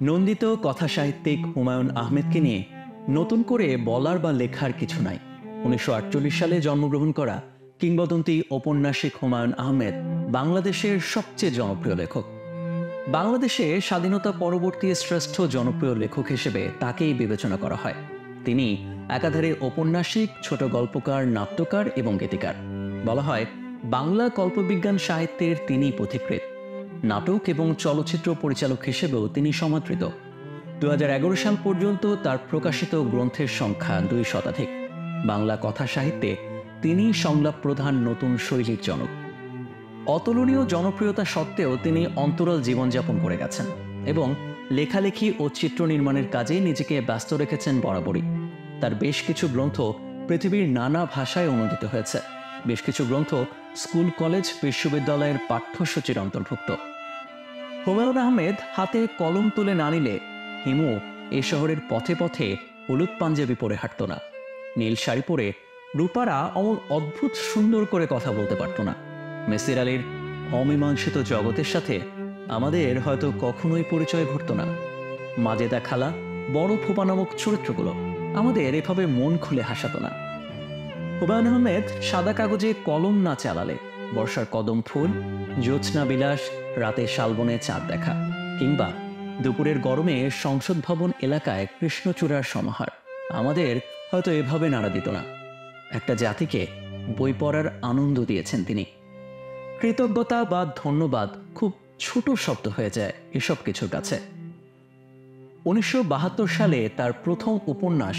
নন্দিত কথাসাহিত্যিক হুমায়ুন আহমেদকে নিয়ে নতুন করে বলার বা লেখার কিছু নাই। 1948 সালে জন্মগ্রহণ করা কিংবদন্তি ঔপন্যাসিক হুমায়ুন আহমেদ বাংলাদেশের সবচেয়ে জনপ্রিয় লেখক। বাংলাদেশে স্বাধীনতা পরবর্তী শ্রেষ্ঠ জনপ্রিয় লেখক হিসেবে তাকেই বিবেচনা করা হয়। তিনি একাধারে ঔপন্যাসিক, ছোট গল্পকার, নাট্যকার এবং গীতিকার। বলা হয় বাংলা কল্পবিজ্ঞান সাহিত্যের তিনি পথিকৃৎ। নাটক এবং চলচ্চিত্র পরিচালক হিসেবেও তিনি সমাদৃত। 2011 সাল পর্যন্ত তার প্রকাশিত গ্রন্থের সংখ্যা 2 শতাধিক। বাংলা কথা সাহিত্যে তিনি সংলাপ প্রধান নতুন শৈলীর জনক। অতুলনীয় জনপ্রিয়তা সত্ত্বেও তিনি অন্তরাল জীবনযাপন করে গেছেন এবং লেখালেখি ও চিত্র নির্মাণের কাজে নিজেকে ব্যস্ত রেখেছেন বরাবরই। তার বেশ কিছু গ্রন্থ পৃথিবীর নানা ভাষায় অনুদিত হয়েছে। বেশ কিছু গ্রন্থ স্কুল, কলেজ, বিশ্ববিদ্যালয়ের পাঠ্যসূচির অন্তর্ভুক্ত। হুমায়ুন আহমেদ হাতে কলম তুলে না নিলে হিমু এ শহরের পথে পথে হলুদ পাঞ্জাবি পরে হাঁটত না। নীল শাড়ি পরে রূপারা অমন অদ্ভুত সুন্দর করে কথা বলতে পারত না। মেসির আলীর অমীমাংসিত জগতের সাথে আমাদের হয়তো কখনোই পরিচয় ঘটত না। মাজেদা খালা, বড় ফুপা নামক চরিত্রগুলো আমাদের এভাবে মন খুলে হাসাতো না। হুমায়ুন আহমেদ সাদা কাগজে কলম না চালালে বর্ষার কদম ফুল, জ্যোৎস্না বিলাস, রাতে শালবনে চাঁদ দেখা, কিংবা দুপুরের গরমে সংসদ ভবন এলাকায় কৃষ্ণচূড়ার সমাহার আমাদের হয়তো এভাবে নাড়া দিত না। একটা জাতিকে বই পড়ার আনন্দ দিয়েছেন তিনি। কৃতজ্ঞতা বা ধন্যবাদ খুব ছোট শব্দ হয়ে যায় এসব কিছুর কাছে। 1972 সালে তার প্রথম উপন্যাস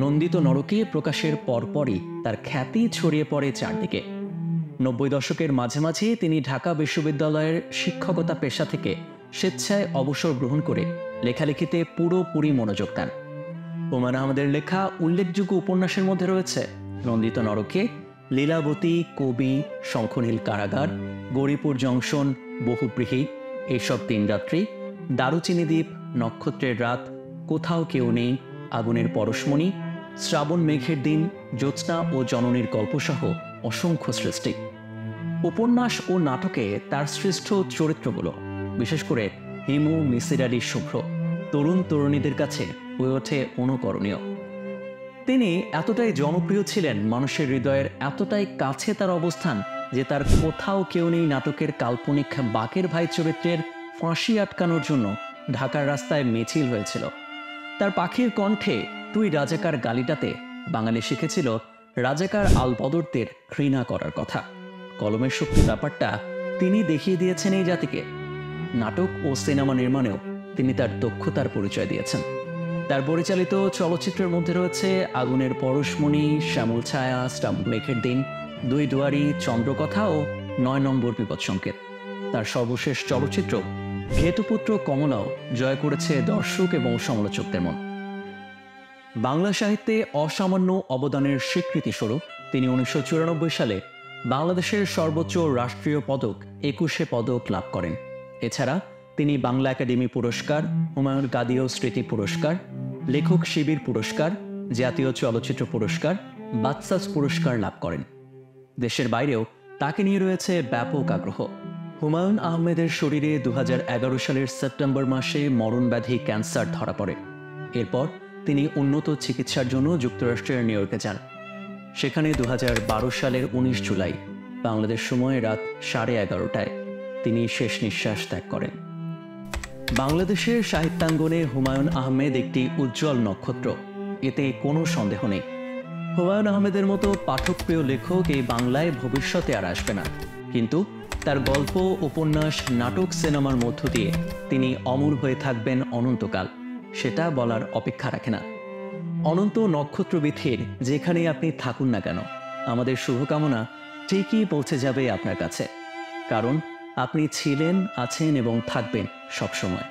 নন্দিত নরকে প্রকাশের পরপরই তার খ্যাতি ছড়িয়ে পড়ে চারদিকে। 90 দশকের মাঝামাঝি তিনি ঢাকা বিশ্ববিদ্যালয়ের শিক্ষকতা পেশা থেকে স্বেচ্ছায় অবসর গ্রহণ করে লেখালেখিতে পুরোপুরি মনোযোগ দেন। হুমায়ুন আহমেদের লেখা উল্লেখযোগ্য উপন্যাসের মধ্যে রয়েছে নন্দিত নরকে, লীলাবতী, কবি, শঙ্খনীল কারাগার, গৌরীপুর জংশন, বহুব্রীহি, এসব তিন রাত্রি, দারুচিনি দ্বীপ, নক্ষত্রের রাত, কোথাও কেউ নেই, আগুনের পরশমণি, শ্রাবণ মেঘের দিন, জ্যোৎস্না ও জননীর গল্পসহ অসংখ্য সৃষ্টি। উপন্যাস ও নাটকে তার সৃষ্ট চরিত্রগুলো, বিশেষ করে হিমু, মিসির আলী, শুভ্র, তরুণ তরুণীদের কাছে হয়ে ওঠে অনুকরণীয়। তিনি এতটাই জনপ্রিয় ছিলেন, মানুষের হৃদয়ের এতটাই কাছে তার অবস্থান যে তার কোথাও কেউ নেই নাটকের কাল্পনিক বাকের ভাই চরিত্রের ফাঁসি আটকানোর জন্য ঢাকার রাস্তায় মিছিল হয়েছিল। তার পাখির কণ্ঠে তুই রাজাকার গালিটাতে বাঙালি শিখেছিল রাজাকার আলবদরদের ঘৃণা করার কথা। কলমের শক্তি ব্যাপারটা তিনি দেখিয়ে দিয়েছেন এই জাতিকে। নাটক ও সিনেমা নির্মাণেও তিনি তার দক্ষতার পরিচয় দিয়েছেন। তার পরিচালিত চলচ্চিত্রের মধ্যে রয়েছে আগুনের পরশমণি, শ্যামল ছায়া, শ্রাবণ মেঘের দিন, দুই দুয়ারি, চন্দ্রকথা ও 9 নম্বর বিপদ সংকেত। তার সর্বশেষ চলচ্চিত্র ঘেটুপুত্র কমলাও জয় করেছে দর্শক এবং সমালোচকদের মন। বাংলা সাহিত্যে অসামান্য অবদানের স্বীকৃতিস্বরূপ তিনি 1994 সালে বাংলাদেশের সর্বোচ্চ রাষ্ট্রীয় পদক 21 পদক লাভ করেন। এছাড়া তিনি বাংলা একাডেমি পুরস্কার, হুমায়ুন কাদিও স্মৃতি পুরস্কার, লেখক শিবির পুরস্কার, জাতীয় চলচ্চিত্র পুরস্কার, বাচসাস পুরস্কার লাভ করেন। দেশের বাইরেও তাকে নিয়ে রয়েছে ব্যাপক আগ্রহ। হুমায়ুন আহমেদের শরীরে 2011 সালের সেপ্টেম্বর মাসে মরণব্যাধি ক্যান্সার ধরা পড়ে। এরপর তিনি উন্নত চিকিৎসার জন্য যুক্তরাষ্ট্রের নিউ ইয়র্কে যান। সেখানে 2012 সালের 19 জুলাই বাংলাদেশ সময় রাত 11:30টায় তিনি শেষ নিঃশ্বাস ত্যাগ করেন। বাংলাদেশের সাহিত্যাঙ্গনে হুমায়ুন আহমেদ একটি উজ্জ্বল নক্ষত্র, এতে কোনো সন্দেহ নেই। হুমায়ুন আহমেদের মতো পাঠকপ্রিয় লেখক এই বাংলায় ভবিষ্যতে আর আসবে না, কিন্তু তার গল্প, উপন্যাস, নাটক, সিনেমার মধ্য দিয়ে তিনি অমর হয়ে থাকবেন অনন্তকাল, সেটা বলার অপেক্ষা রাখে না। অনন্ত নক্ষত্রবিথির যেখানেই আপনি থাকুন না কেন, আমাদের শুভকামনা ঠিকই পৌঁছে যাবে আপনার কাছে, কারণ আপনি ছিলেন, আছেন এবং থাকবেন সবসময়।